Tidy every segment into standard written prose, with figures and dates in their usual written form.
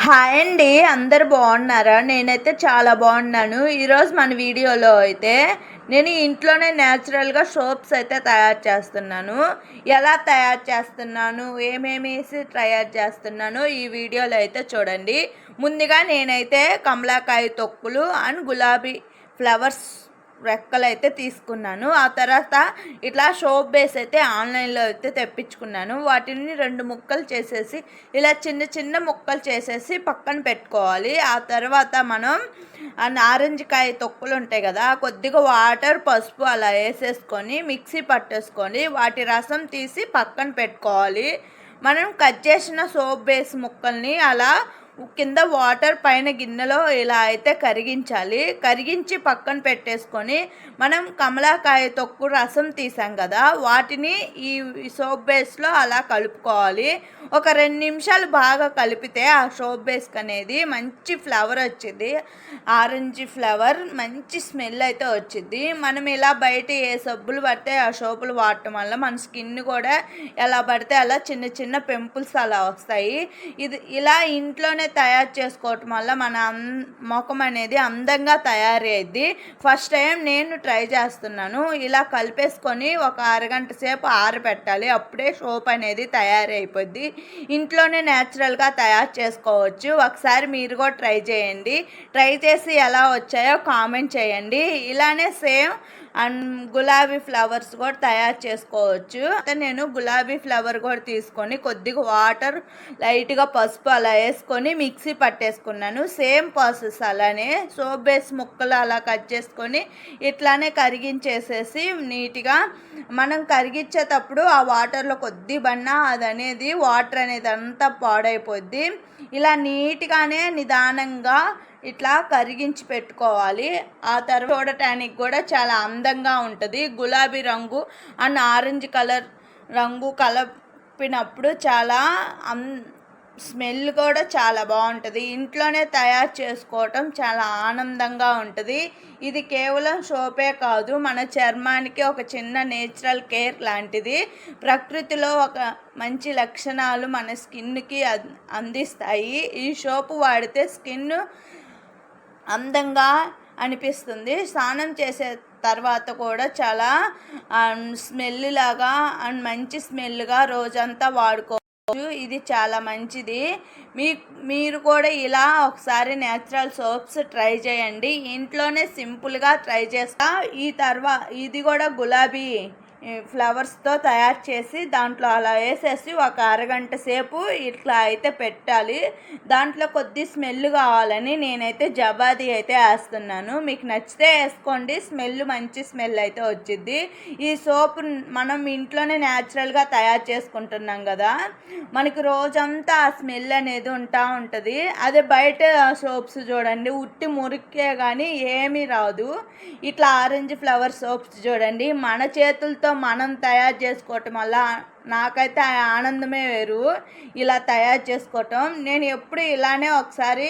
Hi అండి. అందరూ బాగున్నారా? నేనైతే చాలా బాగున్నాను. ఈరోజు మన వీడియోలో అయితే నేను ఇంట్లోనే న్యాచురల్గా సోప్స్ అయితే తయారు చేస్తున్నాను. ఎలా తయారు చేస్తున్నాను, ఏమేమి వేసి తయారు చేస్తున్నాను ఈ వీడియోలో అయితే చూడండి. ముందుగా నేనైతే కమలాకాయ తొక్కులు అండ్ గులాబీ ఫ్లవర్స్ రెక్కలు అయితే తీసుకున్నాను. ఆ తర్వాత ఇట్లా సోప్ బేస్ అయితే ఆన్లైన్లో అయితే తెప్పించుకున్నాను. వాటిని 2 ముక్కలు చేసేసి ఇలా చిన్న చిన్న ముక్కలు చేసేసి పక్కన పెట్టుకోవాలి. ఆ తర్వాత మనం నారింజ కాయ తొక్కులు ఉంటాయి కదా, కొద్దిగా వాటర్ పసుపు అలా వేసేసుకొని మిక్సీ పట్టేసుకొని వాటి రసం తీసి పక్కన పెట్టుకోవాలి. మనం కట్ చేసిన సోప్ బేస్ ముక్కల్ని అలా కింద వాటర్ పైన గిన్నెలో ఇలా అయితే కరిగించి పక్కన పెట్టేసుకొని మనం కమలాకాయ తొక్కు రసం తీసాం కదా, వాటిని ఈ సోప్ బేస్లో అలా కలుపుకోవాలి. ఒక 2 నిమిషాలు బాగా కలిపితే ఆ సోప్ బేస్కి అనేది మంచి ఫ్లేవర్ వచ్చింది. ఆరెంజ్ ఫ్లేవర్ మంచి స్మెల్ అయితే వచ్చింది. మనం ఇలా బయట ఏ సబ్బులు పడితే ఆ సోపులు వాడటం వల్ల మన స్కిన్ కూడా ఎలా పడితే అలా చిన్న చిన్న పింపుల్స్ అలా వస్తాయి. ఇది ఇలా ఇంట్లోనే తయారు చేసుకోవటం వల్ల మన ముఖం అనేది అందంగా తయారయ్యేది. ఫస్ట్ టైం నేను ట్రై చేస్తున్నాను. ఇలా కలిపేసుకొని ఒక అరగంట సేపు ఆరబెట్టాలి. అప్పుడే సోప్ అనేది తయారైపోద్ది. ఇంట్లోనే న్యాచురల్గా తయారు చేసుకోవచ్చు. ఒకసారి మీరు కూడా ట్రై చేయండి. ట్రై చేసి ఎలా వచ్చాయో కామెంట్ చేయండి. ఇలానే సేమ్ అండ్ గులాబీ ఫ్లవర్స్ కూడా తయారు చేసుకోవచ్చు. నేను గులాబీ ఫ్లవర్ కూడా తీసుకొని కొద్దిగా వాటర్ లైట్గా పసుపు అలా వేసుకొని మిక్సీ పట్టేసుకున్నాను. సేమ్ ప్రాసెస్ అలానే సోప్ బేస్ ముక్కలు అలా కట్ చేసుకొని ఇట్లానే కరిగించేసేసి నీట్గా మనం కరిగించేటప్పుడు ఆ వాటర్లో కొద్ది బన్నా అది వాటర్ అనేది అంతా పాడైపోద్ది. ఇలా నీట్గానే నిదానంగా ఇట్లా కరిగించి పెట్టుకోవాలి. ఆ తర్వాత చూడటానికి కూడా చాలా అందంగా ఉంటుంది. గులాబీ రంగు అండ్ ఆరెంజ్ కలర్ రంగు కలిపినప్పుడు చాలా స్మెల్ కూడా చాలా బాగుంటుంది. ఇంట్లోనే తయారు చేసుకోవటం చాలా ఆనందంగా ఉంటుంది. ఇది కేవలం సోపే కాదు, మన చర్మానికి ఒక చిన్న నేచురల్ కేర్ లాంటిది. ప్రకృతిలో ఒక మంచి లక్షణాలు మన స్కిన్కి అందిస్తాయి. ఈ సోపు వాడితే స్కిన్ అందంగా అనిపిస్తుంది. స్నానం చేసే తర్వాత కూడా చాలా స్మెల్ లాగా అండ్ మంచి స్మెల్గా రోజంతా వాడుకోవచ్చు. ఇది చాలా మంచిది. మీరు కూడా ఇలా ఒకసారి న్యాచురల్ సోప్స్ ట్రై చేయండి. ఇంట్లోనే సింపుల్గా ట్రై చేస్తా. ఈ తర్వాత ఇది కూడా గులాబీ ఫ్లవర్స్తో తయారు చేసి దాంట్లో అలా వేసేసి ఒక అరగంట సేపు ఇట్లా అయితే పెట్టాలి. దాంట్లో కొద్ది స్మెల్ కావాలని నేనైతే జబాది అయితే వేస్తున్నాను. మీకు నచ్చితే వేసుకోండి. స్మెల్ మంచి స్మెల్ అయితే వచ్చింది. ఈ సోప్ మనం ఇంట్లోనే న్యాచురల్గా తయారు చేసుకుంటున్నాం కదా, మనకి రోజంతా ఆ స్మెల్ అనేది ఉంటుంది. అదే బయట సోప్స్ చూడండి, ఉట్టి మురికే కానీ ఏమీ రాదు. ఇట్లా ఆరెంజ్ ఫ్లవర్ సోప్స్ చూడండి, మన చేతులతో మనం తయారు చేసుకోవటం వల్ల నాకైతే ఆ ఆనందమే వేరు. ఇలా తయారు చేసుకోవటం నేను ఎప్పుడు ఇలానే ఒకసారి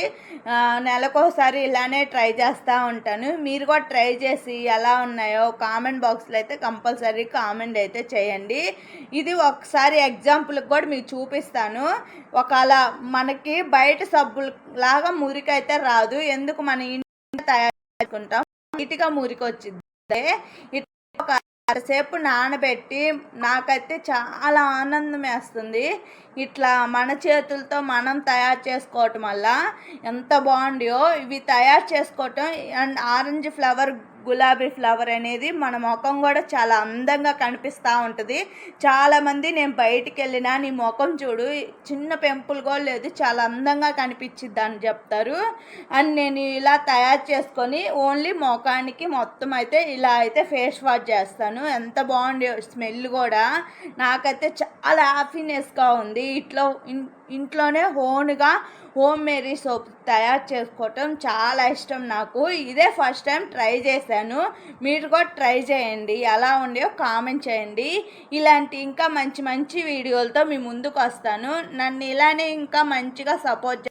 నెలకోసారి ఇలానే ట్రై చేస్తూ ఉంటాను. మీరు కూడా ట్రై చేసి ఎలా ఉన్నాయో కామెంట్ బాక్స్లో అయితే కంపల్సరీ కామెంట్ అయితే చేయండి. ఇది ఒకసారి ఎగ్జాంపుల్కి కూడా మీకు చూపిస్తాను. ఒకవేళ మనకి బయట సబ్బులు లాగా మురికి అయితే రాదు. ఎందుకు మన ఇంట్లో తయారు చేసుకుంటాం, నీట్గా మురికి వచ్చింది. ఒక అరసేపు నానబెట్టి నాకైతే చాలా ఆనందం వేస్తుంది. ఇట్లా మన చేతులతో మనం తయారు చేసుకోవటం వల్ల ఎంత బాగుందో. ఇవి తయారు చేసుకోవటం అండ్ ఆరెంజ్ ఫ్లవర్ గులాబీ ఫ్లవర్ అనేది మన ముఖం కూడా చాలా అందంగా కనిపిస్తూ ఉంటుంది. చాలామంది నేను బయటికి వెళ్ళినా నీ ముఖం చూడు చిన్న పెంపుల్ కూడా లేదు, చాలా అందంగా కనిపించిద్ది అని చెప్తారు. అండ్ నేను ఇలా తయారు చేసుకొని ఓన్లీ ముఖానికి మొత్తం అయితే ఇలా అయితే ఫేస్ వాష్ చేస్తాను. ఎంత బాగుంది స్మెల్ కూడా. నాకైతే చాలా హ్యాపీనెస్గా ఉంది. ఇంట్లోనే హోమ్ మేరీ సోప్ తయారు చేసుకోవటం చాలా ఇష్టం నాకు. ఇదే ఫస్ట్ టైం ట్రై చేశాను. మీరు కూడా ట్రై చేయండి. ఎలా ఉండేవో కామెంట్ చేయండి. ఇలాంటి ఇంకా మంచి మంచి వీడియోలతో మీ ముందుకు వస్తాను. నన్ను ఇలానే ఇంకా మంచిగా సపోర్ట్